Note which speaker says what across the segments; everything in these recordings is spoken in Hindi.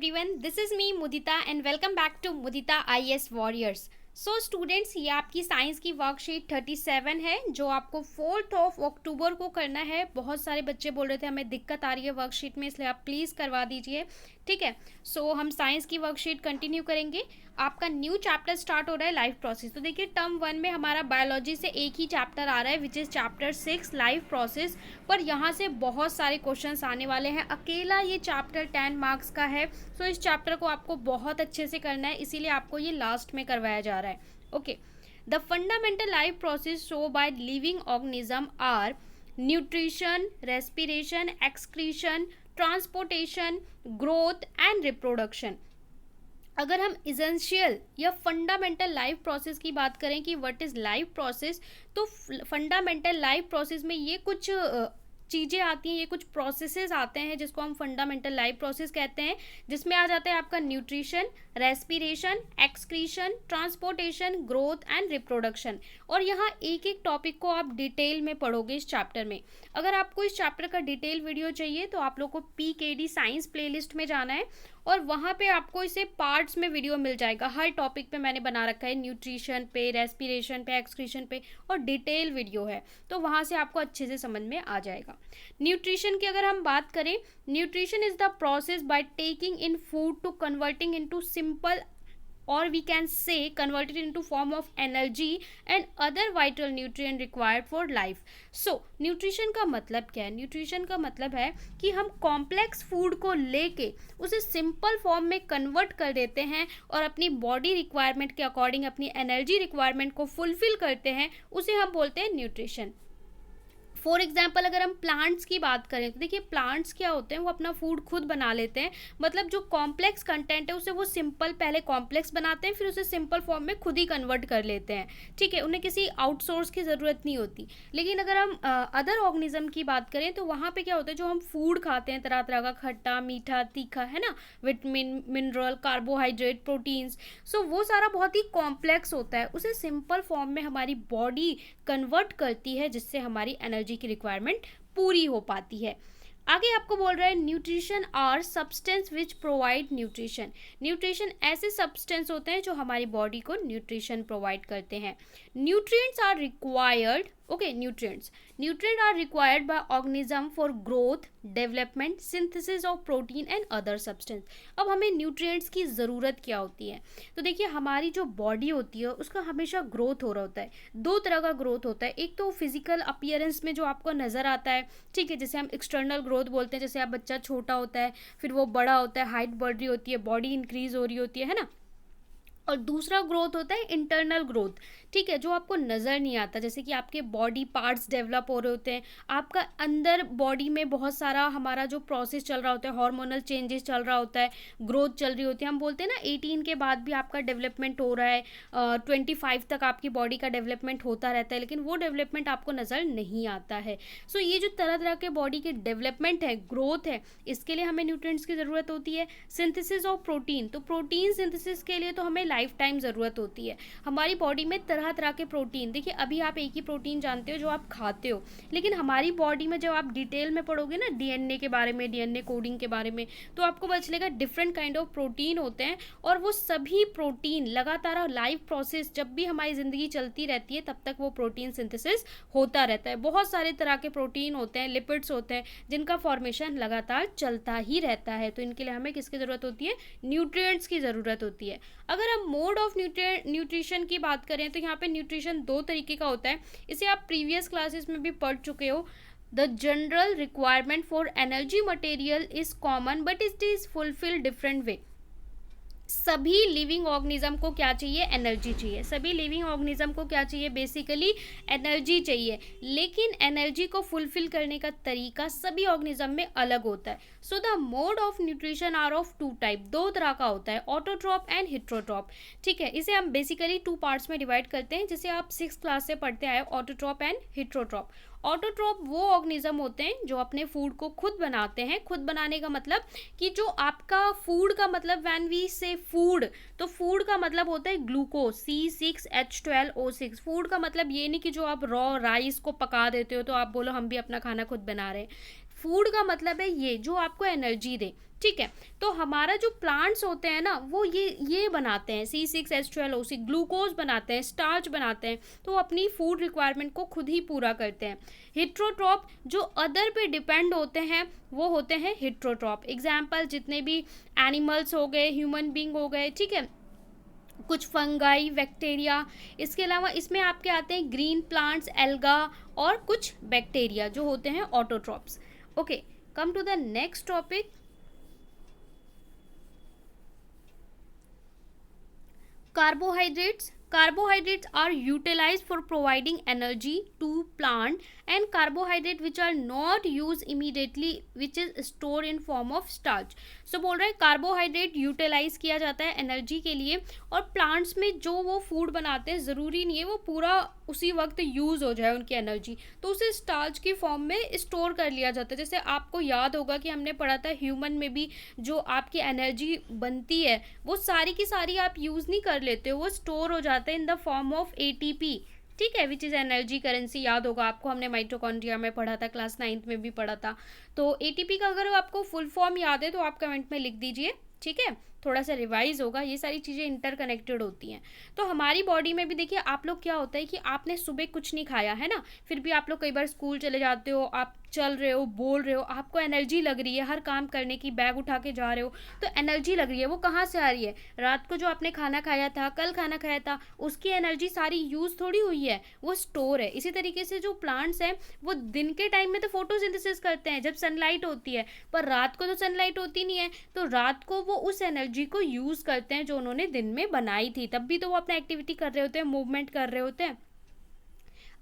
Speaker 1: Everyone, this is me Mudita and welcome back to Mudita IAS warriors. So students, ये आपकी साइंस की वर्कशीट 37 है जो आपको 4th ऑफ अक्टूबर को करना है। बहुत सारे बच्चे बोल रहे थे हमें दिक्कत आ रही है वर्कशीट में, इसलिए आप प्लीज़ करवा दीजिए। ठीक है, सो हम साइंस की वर्कशीट कंटिन्यू करेंगे। आपका न्यू चैप्टर स्टार्ट हो रहा है लाइफ प्रोसेस। तो देखिए, टर्म 1 में हमारा बायोलॉजी से एक ही चैप्टर आ रहा है which is chapter 6 life process. पर यहाँ से बहुत सारे क्वेश्चंस आने वाले हैं। अकेला ये चैप्टर 10 मार्क्स का है। सो इस चैप्टर को आपको बहुत अच्छे से करना है, इसीलिए आपको ये लास्ट में करवाया जा रहा है। Okay, the fundamental life process show by living organism are nutrition, respiration, excretion, transportation, growth and reproduction. अगर हम इसेंशियल या फंडामेंटल लाइफ प्रोसेस की बात करें कि व्हाट इज़ लाइफ प्रोसेस, तो फंडामेंटल लाइफ प्रोसेस में ये कुछ चीज़ें आती हैं, ये कुछ प्रोसेसेस आते हैं जिसको हम फंडामेंटल लाइफ प्रोसेस कहते हैं, जिसमें आ जाता है आपका nutrition, respiration, excretion, transportation, growth and reproduction. और यहाँ एक एक टॉपिक को आप डिटेल में पढ़ोगे इस चैप्टर में। अगर आपको इस चैप्टर का डिटेल वीडियो चाहिए तो आप लोग को PKD साइंस प्लेलिस्ट में जाना है और वहाँ पे आपको इसे पार्ट्स में वीडियो मिल जाएगा। हर टॉपिक पे मैंने बना रखा है, न्यूट्रिशन पे, रेस्पिरेशन पे, एक्सक्रीशन पे, और डिटेल वीडियो है, तो वहाँ से आपको अच्छे से समझ में आ जाएगा। न्यूट्रिशन की अगर हम बात करें, nutrition is the process by taking in food to converting into simple, or we can say converted into form of energy and other vital nutrient required for life. So nutrition का मतलब क्या है? न्यूट्रिशन का मतलब है कि हम कॉम्प्लेक्स फूड को लेके उसे सिंपल फॉर्म में कन्वर्ट कर देते हैं और अपनी बॉडी रिक्वायरमेंट के अकॉर्डिंग अपनी एनर्जी रिक्वायरमेंट को फुलफिल करते हैं, उसे हम बोलते हैं न्यूट्रिशन। फॉर एग्जाम्पल, अगर हम प्लांट्स की बात करें तो देखिए, प्लांट्स क्या होते हैं, वो अपना फूड खुद बना लेते हैं। मतलब जो कॉम्प्लेक्स कंटेंट है उसे वो सिंपल पहले कॉम्प्लेक्स बनाते हैं, फिर उसे सिंपल फॉर्म में खुद ही कन्वर्ट कर लेते हैं। ठीक है, उन्हें किसी आउटसोर्स की ज़रूरत नहीं होती। लेकिन अगर हम अदर ऑर्गेनिज्म की बात करें तो वहाँ पे क्या होता है, जो हम फूड खाते हैं तरह तरह का, खट्टा, मीठा, तीखा, है ना, विटामिन, मिनरल, कार्बोहाइड्रेट, प्रोटीन्स, सो वो सारा बहुत ही कॉम्प्लेक्स होता है। उसे सिंपल फॉर्म में हमारी बॉडी कन्वर्ट करती है, जिससे हमारी एनर्जी की रिक्वायरमेंट पूरी हो पाती है। आगे आपको बोल रहा है nutrition are substance which provide nutrition. Nutrition ऐसे सब्सटेंस होते हैं जो हमारी बॉडी को न्यूट्रिशन प्रोवाइड करते हैं। Nutrients are required, okay, nutrient are required by organism for growth, development, synthesis of protein and other substance. अब हमें न्यूट्रिएंट्स की ज़रूरत क्या होती है? तो देखिए, हमारी जो बॉडी होती है उसका हमेशा ग्रोथ हो रहा होता है। दो तरह का ग्रोथ होता है, एक तो फिजिकल अपीयरेंस में जो आपको नज़र आता है, ठीक है, जैसे हम एक्सटर्नल ग्रोथ बोलते हैं, जैसे आप बच्चा छोटा होता है, फिर वो बड़ा होता है, हाइट बढ़ रही होती है, बॉडी इंक्रीज हो रही होती है ना। और दूसरा ग्रोथ होता है इंटरनल ग्रोथ, ठीक है, जो आपको नज़र नहीं आता, जैसे कि आपके बॉडी पार्ट्स डेवलप हो रहे होते हैं, आपका अंदर बॉडी में बहुत सारा हमारा जो प्रोसेस चल रहा होता है, हार्मोनल चेंजेस चल रहा होता है, ग्रोथ चल रही होती है। हम बोलते हैं ना 18 के बाद भी आपका डेवलपमेंट हो रहा है, 25 तक आपकी बॉडी का डेवलपमेंट होता रहता है, लेकिन वो डेवलपमेंट आपको नज़र नहीं आता है। सो ये जो तरह तरह के बॉडी के डेवलपमेंट है, ग्रोथ है, इसके लिए हमें न्यूट्रिएंट्स की ज़रूरत होती है। सिंथेसिस ऑफ प्रोटीन, तो प्रोटीन सिंथेसिस के लिए तो हमें लाइफ टाइम ज़रूरत होती है। हमारी बॉडी में तरह तरह के प्रोटीन, देखिए अभी आप एक ही प्रोटीन जानते हो जो आप खाते हो, लेकिन हमारी बॉडी में जब आप डिटेल में पढ़ोगे ना DNA के बारे में, DNA कोडिंग के बारे में, तो आपको पता चलेगा डिफरेंट काइंड ऑफ प्रोटीन होते हैं। और वो सभी प्रोटीन लगातार लाइफ प्रोसेस, जब भी हमारी ज़िंदगी चलती रहती है तब तक वो प्रोटीन सिंथेसिस होता रहता है। बहुत सारे तरह के प्रोटीन होते हैं, लिपिड्स होते हैं, जिनका फॉर्मेशन लगातार चलता ही रहता है। तो इनके लिए हमें किसकी ज़रूरत होती है? न्यूट्रिएंट्स की ज़रूरत होती है। अगर हम मोड ऑफ न्यूट्रिशन की बात करें तो यहाँ पे न्यूट्रिशन दो तरीके का होता है। इसे आप प्रीवियस क्लासेस में भी पढ़ चुके हो। The general requirement for energy material is common but it is fulfil different way. सभी लिविंग ऑर्गेनिज्म को क्या चाहिए? एनर्जी चाहिए। सभी लिविंग ऑर्गेनिज्म को क्या चाहिए? बेसिकली एनर्जी चाहिए, लेकिन एनर्जी को फुलफिल करने का तरीका सभी ऑर्गेनिज्म में अलग होता है। So the mode of nutrition are of two type, दो तरह का होता है, ऑटोट्रॉप एंड हिट्रोट्रॉप। ठीक है, इसे हम बेसिकली 2 पार्ट्स में डिवाइड करते हैं, जिसे आप 6th क्लास से पढ़ते आए, ऑटोट्रॉप एंड हिट्रोट्रॉप। ऑटोट्रॉप वो ऑर्गेनिज्म होते हैं जो अपने फूड को खुद बनाते हैं। खुद बनाने का मतलब कि जो आपका फूड का मतलब, व्हेन वी से फूड, तो फूड का मतलब होता है ग्लूकोज, C6H12O6। फूड का मतलब ये नहीं कि जो आप रॉ राइस को पका देते हो तो आप बोलो हम भी अपना खाना खुद बना रहे हैं। फूड का मतलब है ये जो आपको एनर्जी दे, ठीक है। तो हमारा जो प्लांट्स होते हैं ना वो ये बनाते हैं C6H12O6, ग्लूकोज बनाते हैं, स्टार्च बनाते हैं, तो अपनी फूड रिक्वायरमेंट को खुद ही पूरा करते हैं। हिट्रोट्रॉप जो अदर पे डिपेंड होते हैं वो होते हैं हिट्रोट्रॉप। एग्जाम्पल जितने भी एनिमल्स हो गए, ह्यूमन बींग हो गए, ठीक है, कुछ फंगाई, बैक्टीरिया। इसके अलावा इसमें आपके आते हैं ग्रीन प्लांट्स, एल्गा, और कुछ बैक्टीरिया जो होते हैं autotrophs. Okay, come to the next topic. Carbohydrates are utilized for providing energy to plant, and carbohydrate which are not used immediately which is stored in form of starch. So बोल रहे हैं कार्बोहाइड्रेट यूटिलाइज किया जाता है एनर्जी के लिए, और प्लांट्स में जो वो फूड बनाते हैं ज़रूरी नहीं है वो पूरा उसी वक्त यूज़ हो जाए उनकी एनर्जी, तो उसे स्टार्च की फॉर्म में स्टोर कर लिया जाता है। जैसे आपको याद होगा कि हमने पढ़ा था ह्यूमन में भी जो आपकी एनर्जी बनती है वो सारी की सारी आप यूज़ नहीं कर लेते हो, वो स्टोर हो जाता है in the form of ATP, ठीक है, विच इज़ एनर्जी करेंसी। याद होगा आपको, हमने माइटोकॉन्ड्रिया में पढ़ा था, क्लास 9th में भी पढ़ा था। तो ATP का अगर आपको फुल फॉर्म याद है तो आप कमेंट में लिख दीजिए, ठीक है, थोड़ा सा रिवाइज होगा, ये सारी चीज़ें इंटरकनेक्टेड होती हैं। तो हमारी बॉडी में भी देखिए आप लोग क्या होता है कि आपने सुबह कुछ नहीं खाया है ना, फिर भी आप लोग कई बार स्कूल चले जाते हो, आप चल रहे हो, बोल रहे हो, आपको एनर्जी लग रही है हर काम करने की, बैग उठा के जा रहे हो तो एनर्जी लग रही है। वो कहाँ से आ रही है? रात को जो आपने खाना खाया था, कल खाना खाया था, उसकी एनर्जी सारी यूज़ थोड़ी हुई है, वो स्टोर है। इसी तरीके से जो प्लांट्स हैं वो दिन के टाइम में तो फोटोसिंथेसिस करते हैं जब सनलाइट होती है, पर रात को तो सनलाइट होती नहीं है, तो रात को वो उस एनर्जी को यूज़ करते हैं जो उन्होंने दिन में बनाई थी, तब भी तो वो अपना एक्टिविटी कर रहे होते हैं, मूवमेंट कर रहे होते हैं।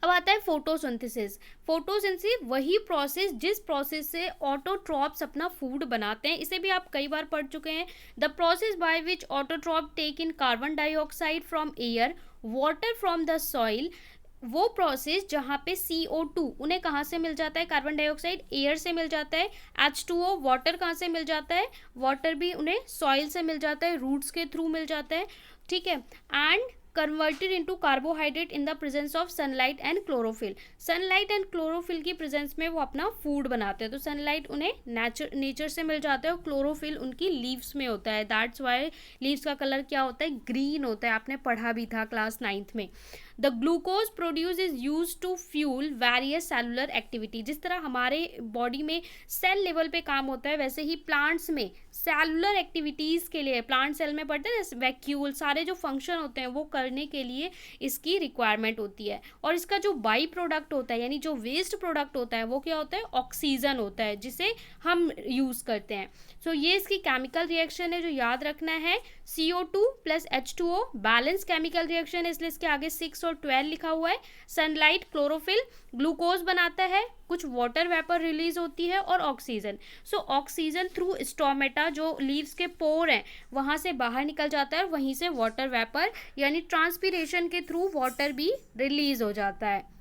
Speaker 1: अब आता है फोटोसिंथेसिस। फोटोसिंथेसिस वही प्रोसेस जिस प्रोसेस से ऑटोट्रॉप्स अपना फूड बनाते हैं, इसे भी आप कई बार पढ़ चुके हैं। The process by which autotroph take in carbon dioxide from air, water from the soil. वो प्रोसेस जहाँ पे CO2 उन्हें कहाँ से मिल जाता है? कार्बन डाइऑक्साइड एयर से मिल जाता है, H2O वाटर कहाँ से मिल जाता है? वाटर भी उन्हें सॉइल से मिल जाता है, रूट्स के थ्रू मिल जाता है, ठीक है, and converted into carbohydrate in the presence of sunlight and chlorophyll. Sunlight and chlorophyll की प्रेजेंस में वो अपना फूड बनाते हैं। तो सनलाइट उन्हें नेचर से मिल जाता है और क्लोरोफिल उनकी लीव्स में होता है, दैट्स वाई लीव्स का कलर क्या होता है? ग्रीन होता है, आपने पढ़ा भी था क्लास 9th में। The glucose produce is use to fuel various cellular activity. जिस तरह हमारे बॉडी में सेल लेवल पे काम होता है, वैसे ही प्लांट्स में सेलुलर एक्टिविटीज़ के लिए, प्लांट सेल में पढ़ते हैं ना वैक्यूल, सारे जो फंक्शन होते हैं वो करने के लिए इसकी रिक्वायरमेंट होती है। और इसका जो बाई प्रोडक्ट होता है यानी जो वेस्ट प्रोडक्ट होता है वो क्या होता है? ऑक्सीजन होता है, जिसे हम यूज़ करते हैं। सो ये इसकी केमिकल रिएक्शन है जो याद रखना है। CO2 plus H2O balance chemical reaction है, इसलिए इसके आगे 6 और 12 लिखा हुआ है। सनलाइट क्लोरोफिल ग्लूकोज बनाता है, कुछ वाटर वेपर रिलीज होती है, और oxygen. So oxygen through stomata जो लीव्स के पोर हैं वहाँ से बाहर निकल जाता है, और वहीं से वाटर वेपर यानी ट्रांसपीरेशन के थ्रू वाटर भी रिलीज हो जाता है।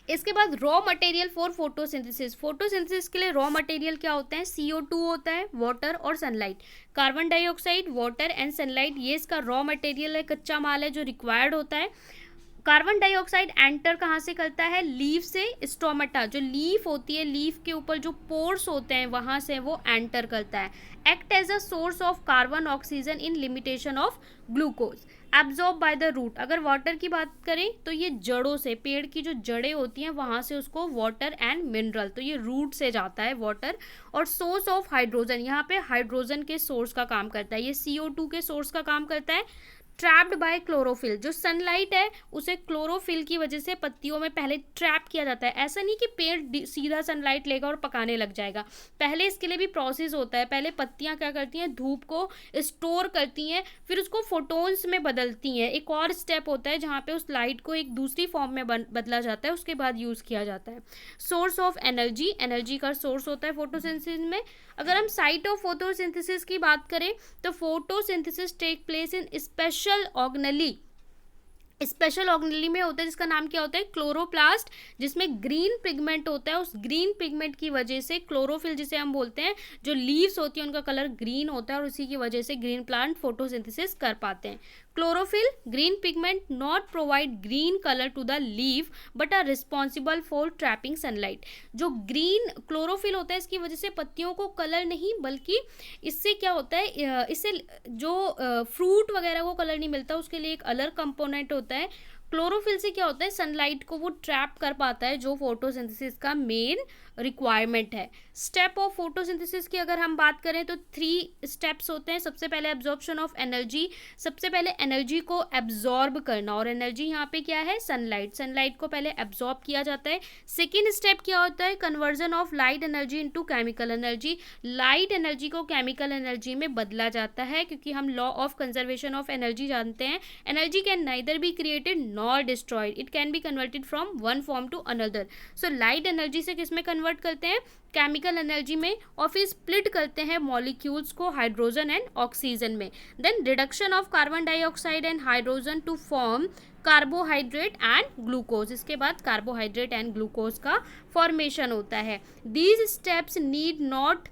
Speaker 1: इसके बाद raw material for photosynthesis. Photosynthesis के लिए रॉ मटेरियल क्या होता है? CO2 होता है, वाटर और sunlight. Carbon dioxide, water and sunlight, ये इसका रॉ मटेरियल है, कच्चा माल है जो रिक्वायर्ड होता है। कार्बन डाइऑक्साइड एंटर कहाँ से करता है? लीफ से स्टोमेटा, जो लीफ होती है, लीफ के ऊपर जो पोर्स होते हैं वहाँ से वो एंटर करता है। Act as a source of carbon oxygen in limitation of glucose. Absorb by the root. अगर वाटर की बात करें तो ये जड़ों से, पेड़ की जो जड़ें होती हैं वहाँ से उसको वाटर एंड मिनरल, तो ये रूट से जाता है वाटर। और सोर्स ऑफ हाइड्रोजन, यहाँ पे हाइड्रोजन के सोर्स का काम करता है, ये CO2 के सोर्स का काम करता है। ट्रैप्ड बाय क्लोरोफिल, जो सनलाइट है उसे क्लोरोफिल की वजह से पत्तियों में पहले ट्रैप किया जाता है। ऐसा नहीं कि पेड़ सीधा सनलाइट लेगा और पकाने लग जाएगा, पहले इसके लिए भी प्रोसेस होता है। पहले पत्तियां क्या करती हैं? धूप को स्टोर करती हैं, फिर उसको फोटोन्स में बदलती हैं। एक और स्टेप होता है जहाँ पे उस लाइट को एक दूसरी फॉर्म में बदला जाता है, उसके बाद यूज़ किया जाता है। सोर्स ऑफ एनर्जी, एनर्जी का सोर्स होता है फोटोसिंथेसिस में। अगर हम साइट ऑफ फोटोसिंथेसिस की बात करें तो photosynthesis take place in special organelle. Special organelle में होता है जिसका नाम क्या होता है? क्लोरोप्लास्ट, जिसमें ग्रीन पिगमेंट होता है। उस ग्रीन पिगमेंट की वजह से क्लोरोफिल जिसे हम बोलते हैं, जो लीव्स होती हैं उनका कलर ग्रीन होता है, और उसी की वजह से ग्रीन प्लांट फोटोसिंथेसिस कर पाते हैं। Chlorophyll green pigment not provide green colour to the leaf but are responsible for trapping sunlight. जो ग्रीन क्लोरोफिल होता है इसकी वजह से पत्तियों को कलर नहीं, बल्कि इससे क्या होता है, इससे जो फ्रूट वगैरह को कलर नहीं मिलता, उसके लिए एक अलग कंपोनेंट होता है। क्लोरोफिल से क्या होता है, सनलाइट को वो ट्रैप कर पाता है, जो फोटोसिंथेसिस का मेन रिक्वायरमेंट है। स्टेप ऑफ फोटोसिंथेसिस की अगर हम बात करें तो 3 स्टेप्स होते हैं। सबसे पहले एब्जॉर्प्शन ऑफ एनर्जी, सबसे पहले एनर्जी को एब्जॉर्ब करना, और एनर्जी यहाँ पे क्या है, सनलाइट। सनलाइट को पहले एब्जॉर्ब किया जाता है। सेकेंड स्टेप क्या होता है, conversion of light energy into chemical energy. Light energy को केमिकल एनर्जी में बदला जाता है, क्योंकि हम law of conservation of energy जानते हैं। Energy can neither be created nor destroyed, it can be converted from one form to another. So light energy से किस में कन्वर्ट करते हैं, केमिकल एनर्जी में, और फिर स्प्लिट करते हैं मॉलिक्यूल्स को हाइड्रोजन एंड ऑक्सीजन में। Then reduction of carbon dioxide and hydrogen to form carbohydrate and glucose. इसके बाद कार्बोहाइड्रेट एंड ग्लूकोज का फॉर्मेशन होता है। These steps need not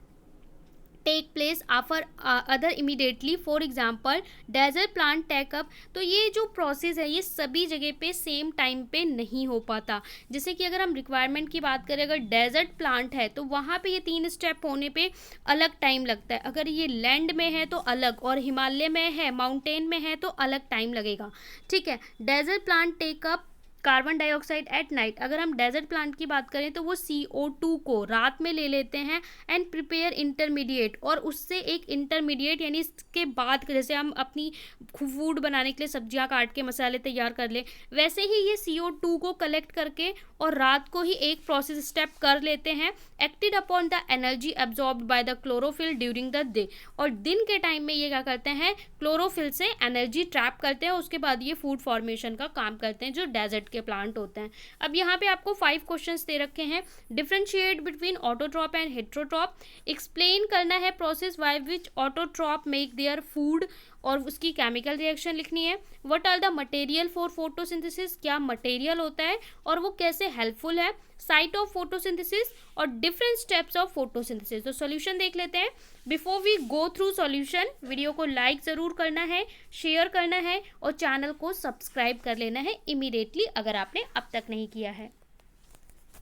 Speaker 1: take place after other immediately, for example desert plant take up. तो ये जो प्रोसेस है ये सभी जगह पे सेम टाइम पे नहीं हो पाता। जैसे कि अगर हम रिक्वायरमेंट की बात करें, अगर डेजर्ट प्लांट है तो वहाँ पे ये 3 स्टेप होने पे अलग टाइम लगता है। अगर ये लैंड में है तो अलग, और हिमालय में है, माउंटेन में है तो अलग टाइम लगेगा। ठीक है, desert plant take up carbon dioxide at night. अगर हम डेजर्ट प्लांट की बात करें तो वो CO2 को रात में ले लेते हैं एंड प्रिपेयर इंटरमीडिएट, और उससे एक इंटरमीडिएट, यानी इसके बाद जैसे हम अपनी फूड बनाने के लिए सब्जियां काट के मसाले तैयार कर ले, वैसे ही ये CO2 को कलेक्ट करके और रात को ही एक प्रोसेस स्टेप कर लेते हैं, acted upon the energy absorbed by the chlorophyll during the day. और दिन के टाइम में ये क्या करते हैं, क्लोरोफिल से एनर्जी ट्रैप करते हैं, उसके बाद ये फूड फॉर्मेशन का काम करते हैं, जो डेजर्ट के प्लांट होते हैं। अब यहाँ पे आपको 5 क्वेश्चंस दे रखे हैं। Differentiate between autotroph and heterotroph, explain करना है process by which autotroph make their food, और उसकी केमिकल रिएक्शन लिखनी है। What are the material for photosynthesis, क्या मटेरियल होता है और वो कैसे हेल्पफुल है। साइट ऑफ फोटोसिंथेसिस और डिफरेंट स्टेप्स ऑफ फोटोसिंथेसिस। तो सॉल्यूशन देख लेते हैं। Before we go through solution, video को लाइक ज़रूर करना है, शेयर करना है और चैनल को सब्सक्राइब कर लेना है इमीडिएटली अगर आपने अब तक नहीं किया है।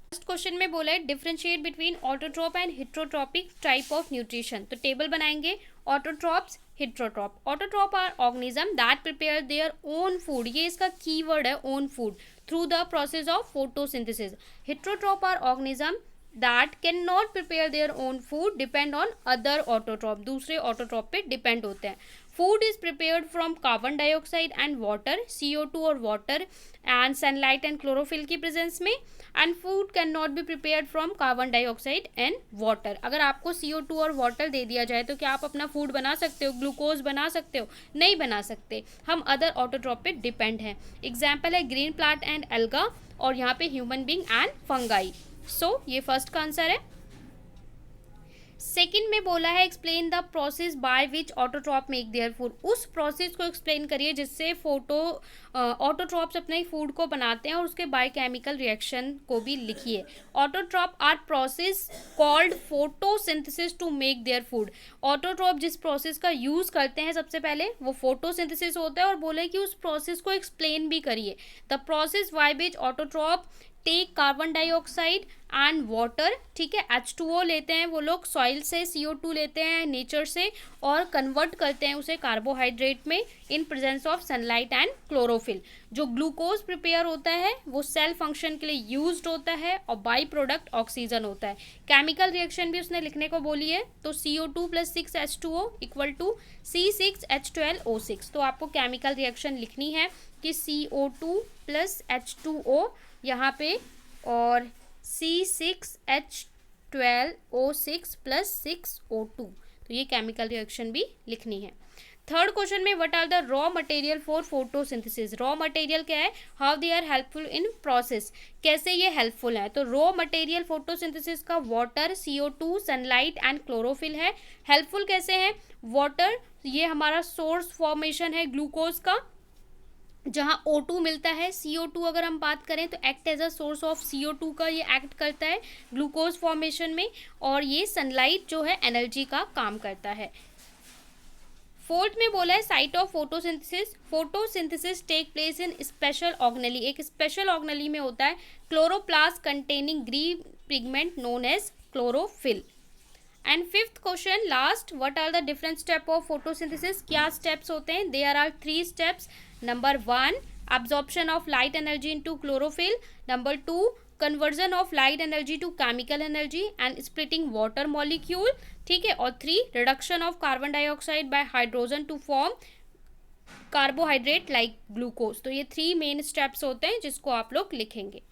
Speaker 1: फर्स्ट क्वेश्चन में बोला है differentiate between autotroph and heterotrophic type of nutrition. तो टेबल बनाएंगे, autotrophs, heterotroph. Autotroph are organism that prepare their own food, ये इसका कीवर्ड है, own food, through the process of photosynthesis. Heterotroph are organism that can not prepare their own food, depend on other autotroph, दूसरे ऑटोट्रॉप पे डिपेंड होते हैं। Food is prepared from carbon dioxide and water, CO2 और water and sunlight and chlorophyll की प्रेजेंस में। And food can not be prepared from carbon dioxide and water. अगर आपको CO2 और वाटर दे दिया जाए तो क्या आप अपना फूड बना सकते हो, ग्लूकोज बना सकते हो? नहीं बना सकते, हम अदर ऑटोट्रॉप पे डिपेंड हैं। एग्जाम्पल है ग्रीन प्लांट एंड एल्गा, और यहाँ पे ह्यूमन बींग एंड फंगाई। सो ये फर्स्ट का आंसर है। सेकेंड में बोला है explain the process by which autotroph make their food, उस प्रोसेस को एक्सप्लेन करिए जिससे ऑटोट्रॉप्स अपने फूड को बनाते हैं, और उसके बायोकेमिकल रिएक्शन को भी लिखिए। Autotroph are process called photosynthesis to make their food. Autotroph जिस प्रोसेस का यूज करते हैं सबसे पहले वो फोटोसिंथेसिस होता है, और बोले कि उस प्रोसेस को एक्सप्लेन भी करिए। The process by which autotroph take carbon dioxide and water, ठीक है, H2O लेते हैं वो लोग, सॉइल से CO2 लेते हैं नेचर से, और कन्वर्ट करते हैं उसे कार्बोहाइड्रेट में in presence of sunlight and chlorophyll. जो ग्लूकोज प्रिपेयर होता है वो सेल फंक्शन के लिए यूज्ड होता है, और बाई प्रोडक्ट ऑक्सीजन होता है। केमिकल रिएक्शन भी उसने लिखने को बोली है, तो CO2 + 6H2O equal to C6H12O6। तो आपको केमिकल रिएक्शन लिखनी है कि CO2 + H2O यहाँ पे, और C6H12O6 + 6O2, तो ये केमिकल रिएक्शन भी लिखनी है। थर्ड क्वेश्चन में what are the raw material for photosynthesis, raw material क्या है, how they are helpful in process, कैसे ये हेल्पफुल है। तो रॉ मटेरियल फोटोसिंथेसिस का water, CO2, sunlight and chlorophyll है। हेल्पफुल कैसे है, वाटर ये हमारा सोर्स फॉर्मेशन है ग्लूकोज का, जहाँ O2 मिलता है। CO2 अगर हम बात करें तो act as a source of CO2 का ये एक्ट करता है ग्लूकोज फॉर्मेशन में, और ये सनलाइट जो है एनर्जी का काम करता है। फोर्थ में बोला है site of photosynthesis. Photosynthesis take place in special organelle. एक स्पेशल ऑर्गेनेली में होता है chloroplast containing green pigment known as chlorophyll. And fifth question last, what are the different step of photosynthesis. क्या स्टेप्स होते हैं? There are 3 steps. Number 1 absorption of light energy into chlorophyll, number 2 conversion of light energy to chemical energy and splitting water molecule, ठीक है, और 3 reduction of carbon dioxide by hydrogen to form carbohydrate like glucose। तो ये 3 मेन स्टेप्स होते हैं जिसको आप लोग लिखेंगे।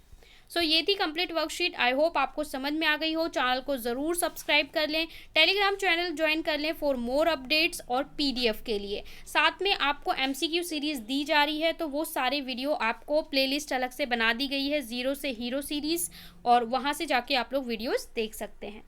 Speaker 1: सो ये थी कंप्लीट वर्कशीट। आई होप आपको समझ में आ गई हो। चैनल को ज़रूर सब्सक्राइब कर लें, टेलीग्राम चैनल ज्वाइन कर लें फॉर मोर अपडेट्स और पीडीएफ के लिए। साथ में आपको एमसीक्यू सीरीज़ दी जा रही है, तो वो सारे वीडियो आपको प्लेलिस्ट अलग से बना दी गई है, ज़ीरो से हीरो सीरीज़, और वहाँ से जाके आप लोग वीडियोज़ देख सकते हैं।